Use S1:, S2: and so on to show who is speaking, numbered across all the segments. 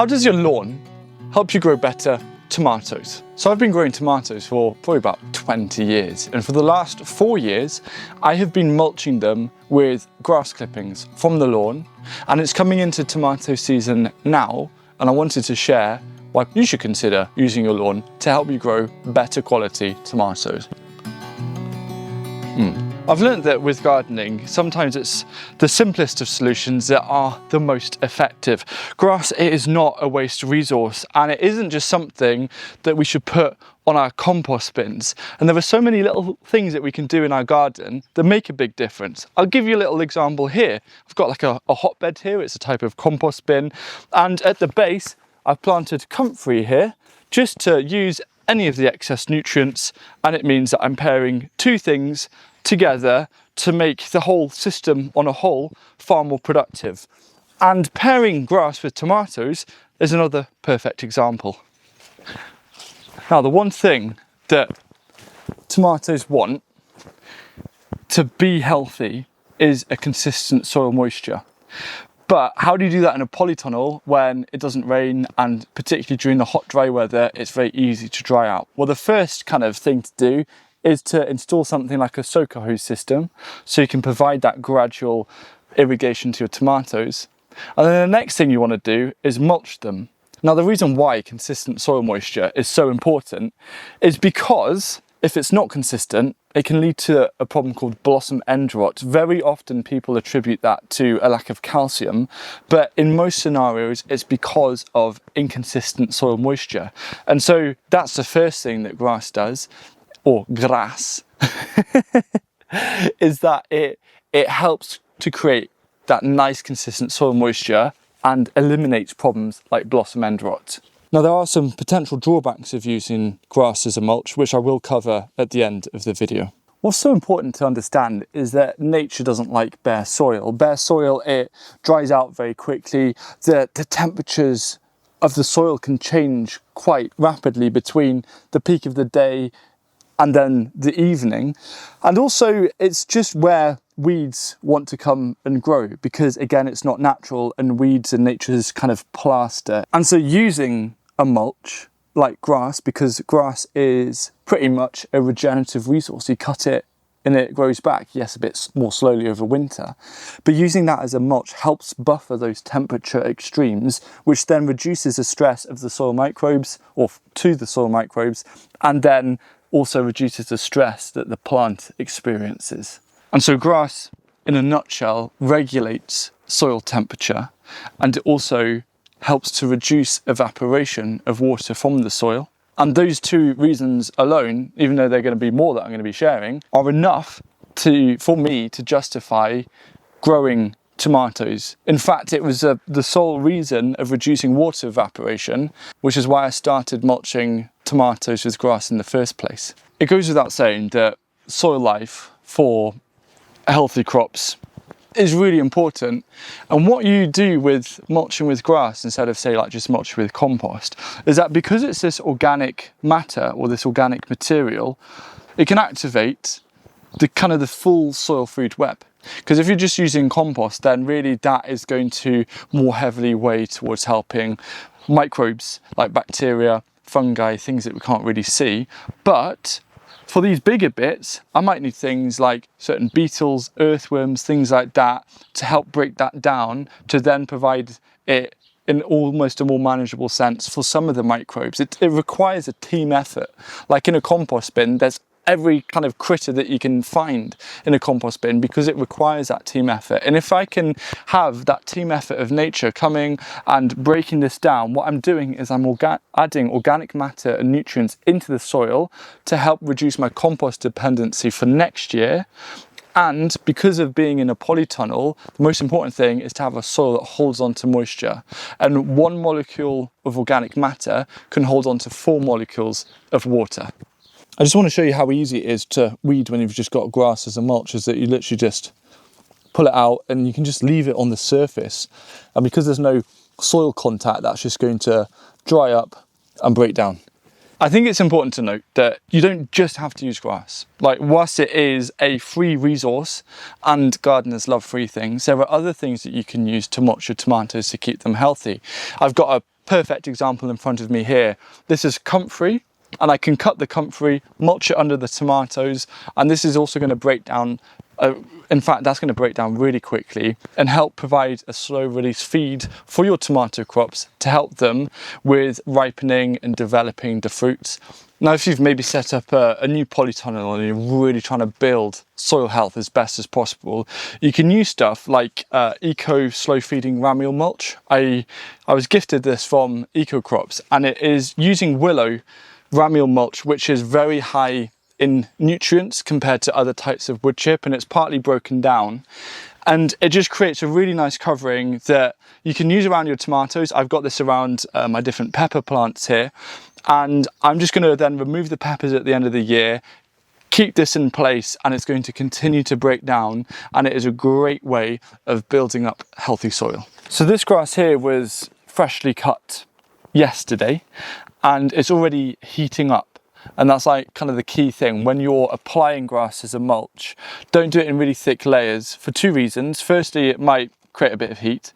S1: How does your lawn help you grow better tomatoes? So I've been growing tomatoes for probably about 20 years, and for the last 4 years I have been mulching them with grass clippings from the lawn, and it's coming into tomato season now, and I wanted to share why you should consider using your lawn to help you grow better quality tomatoes. I've learned that with gardening, sometimes it's the simplest of solutions that are the most effective. Grass, it is not a waste resource, and it isn't just something that we should put on our compost bins. And there are so many little things that we can do in our garden that make a big difference. I'll give you a little example here. I've got like a hotbed here. It's a type of compost bin, and at the base I've planted comfrey here just to use any of the excess nutrients, and it means that I'm pairing two things together to make the whole system on a whole far more productive. And pairing grass with tomatoes is another perfect example. Now, the one thing that tomatoes want to be healthy is a consistent soil moisture. But how do you do that in a polytunnel when it doesn't rain, and particularly during the hot, dry weather, it's very easy to dry out? Well, the first kind of thing to do is to install something like a soaker hose system, so you can provide that gradual irrigation to your tomatoes. And then the next thing you want to do is mulch them. Now, the reason why consistent soil moisture is so important is because if it's not consistent, it can lead to a problem called blossom end rot. Very often people attribute that to a lack of calcium, but in most scenarios it's because of inconsistent soil moisture. And so that's the first thing that grass does, or grass, is that it helps to create that nice consistent soil moisture and eliminates problems like blossom end rot. Now, there are some potential drawbacks of using grass as a mulch, which I will cover at the end of the video. What's so important to understand is that nature doesn't like bare soil. Bare soil, it dries out very quickly. The temperatures of the soil can change quite rapidly between the peak of the day and then the evening. And also, it's just where weeds want to come and grow, because again, it's not natural, and weeds are nature's kind of plaster. And so using a mulch like grass, because grass is pretty much a regenerative resource, you cut it and it grows back, yes, a bit more slowly over winter, but using that as a mulch helps buffer those temperature extremes, which then reduces the stress of the soil microbes, or to the soil microbes, and then also reduces the stress that the plant experiences. And so grass, in a nutshell, regulates soil temperature, and it also helps to reduce evaporation of water from the soil. And those two reasons alone, even though they're going to be more that I'm going to be sharing, are enough for me to justify growing tomatoes. In fact, it was the sole reason of reducing water evaporation, which is why I started mulching tomatoes with grass in the first place. It goes without saying that soil life for healthy crops is really important, and what you do with mulching with grass instead of, say, like just mulching with compost, is that because it's this organic matter or this organic material, it can activate the full soil food web. Because if you're just using compost, then really that is going to more heavily weigh towards helping microbes like bacteria, fungi, things that we can't really see. But for these bigger bits, I might need things like certain beetles, earthworms, things like that, to help break that down, to then provide it in almost a more manageable sense for some of the microbes. It requires a team effort. Like in a compost bin, there's every kind of critter that you can find in a compost bin, because it requires that team effort. And if I can have that team effort of nature coming and breaking this down, what I'm doing is I'm adding organic matter and nutrients into the soil to help reduce my compost dependency for next year. And because of being in a polytunnel, the most important thing is to have a soil that holds on to moisture. And one molecule of organic matter can hold on to 4 molecules of water. I just want to show you how easy it is to weed when you've just got grass as a mulch, is that you literally just pull it out and you can just leave it on the surface. And because there's no soil contact, that's just going to dry up and break down. I think it's important to note that you don't just have to use grass. Like, whilst it is a free resource and gardeners love free things, there are other things that you can use to mulch your tomatoes to keep them healthy. I've got a perfect example in front of me here. This is comfrey, and I can cut the comfrey, mulch it under the tomatoes, and this is also going to break down, in fact that's going to break down really quickly and help provide a slow release feed for your tomato crops to help them with ripening and developing the fruits. Now, if you've maybe set up a new polytunnel and you're really trying to build soil health as best as possible, you can use stuff like eco slow feeding ramial mulch. I was gifted this from Eco Crops, and it is using willow ramial mulch, which is very high in nutrients compared to other types of wood chip, and it's partly broken down. And it just creates a really nice covering that you can use around your tomatoes. I've got this around my different pepper plants here. And I'm just going to then remove the peppers at the end of the year, keep this in place, and it's going to continue to break down, and it is a great way of building up healthy soil. So this grass here was freshly cut yesterday, and it's already heating up. And that's like kind of the key thing when you're applying grass as a mulch. Don't do it in really thick layers for two reasons. Firstly, it might create a bit of heat,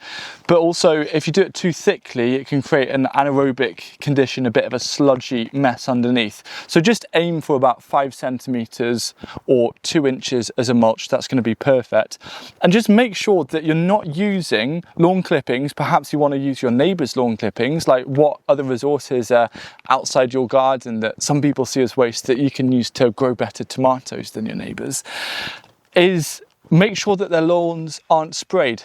S1: but also if you do it too thickly, it can create an anaerobic condition, a bit of a sludgy mess underneath. So just aim for about 5 centimeters or 2 inches as a mulch. That's going to be perfect. And just make sure that you're not using lawn clippings. Perhaps you want to use your neighbor's lawn clippings. Like, what other resources are outside your garden that some people see as waste that you can use to grow better tomatoes than your neighbors? Is make sure that their lawns aren't sprayed,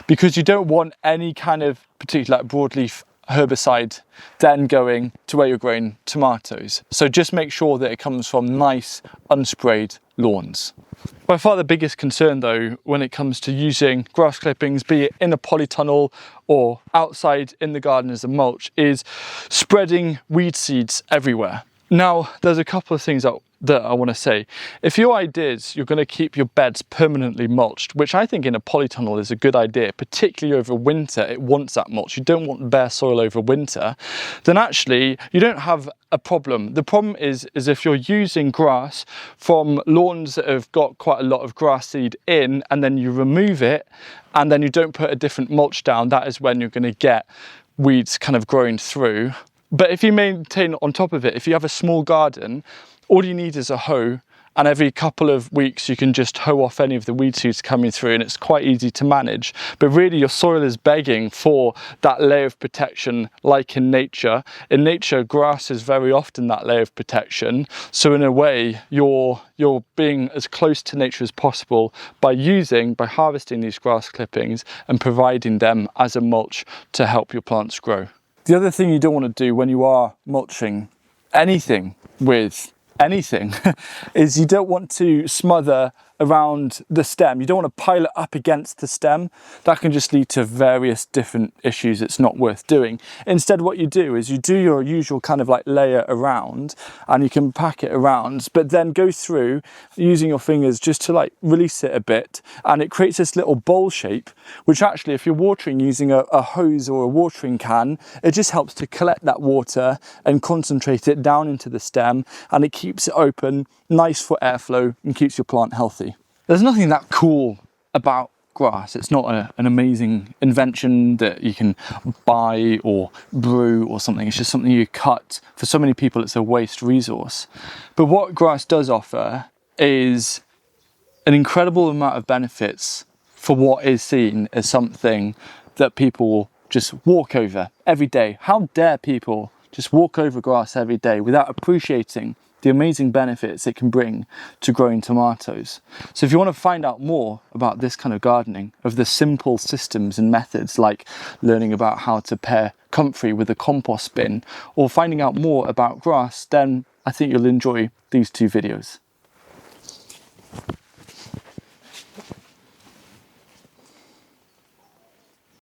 S1: because you don't want any kind of particular broadleaf herbicide then going to where you're growing tomatoes. So just make sure that it comes from nice unsprayed lawns. By far the biggest concern though when it comes to using grass clippings, be it in a polytunnel or outside in the garden as a mulch, is spreading weed seeds everywhere. Now, there's a couple of things that I want to say. If your idea is you're going to keep your beds permanently mulched, which I think in a polytunnel is a good idea, particularly over winter, it wants that mulch. You don't want bare soil over winter, then actually you don't have a problem. The problem is if you're using grass from lawns that have got quite a lot of grass seed in, and then you remove it, and then you don't put a different mulch down, that is when you're going to get weeds kind of growing through. But if you maintain on top of it, if you have a small garden, all you need is a hoe, and every couple of weeks you can just hoe off any of the weed seeds coming through, and it's quite easy to manage. But really your soil is begging for that layer of protection, like in nature. In nature, grass is very often that layer of protection. So in a way, you're being as close to nature as possible by harvesting these grass clippings and providing them as a mulch to help your plants grow. The other thing you don't want to do when you are mulching anything with anything is you don't want to smother around the stem. You don't want to pile it up against the stem. That can just lead to various different issues. It's not worth doing. Instead, what you do is you do your usual kind of like layer around, and you can pack it around, but then go through using your fingers just to like release it a bit, and it creates this little bowl shape, which actually if you're watering using a hose or a watering can, it just helps to collect that water and concentrate it down into the stem, and it keeps it open, nice for airflow, and keeps your plant healthy. There's nothing that cool about grass. It's not an amazing invention that you can buy or brew or something. It's just something you cut. For so many people, it's a waste resource. But what grass does offer is an incredible amount of benefits for what is seen as something that people just walk over every day. How dare people just walk over grass every day without appreciating the amazing benefits it can bring to growing tomatoes. So if you want to find out more about this kind of gardening, of the simple systems and methods like learning about how to pair comfrey with a compost bin, or finding out more about grass, then I think you'll enjoy these two videos.